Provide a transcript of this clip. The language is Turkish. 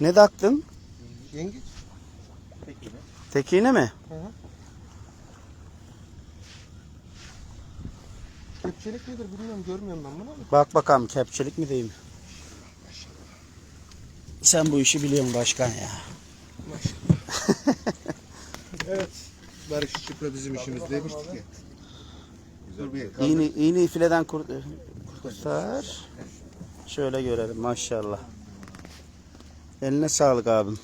Ne taktın? Yengeç. Peki. Tek iğne mi? Hı hı. Kepçelik nedir bilmiyorum, görmüyorum ben bunu ama. Bak bakalım kepçelik mi değil mi? Sen bu işi biliyorsun başkan ya. Evet. Barış Çıpra bizim işimiz demiştik ya. Dur bir İğneyi fileden kurtar. Şöyle görelim maşallah. Eline sağlık abim.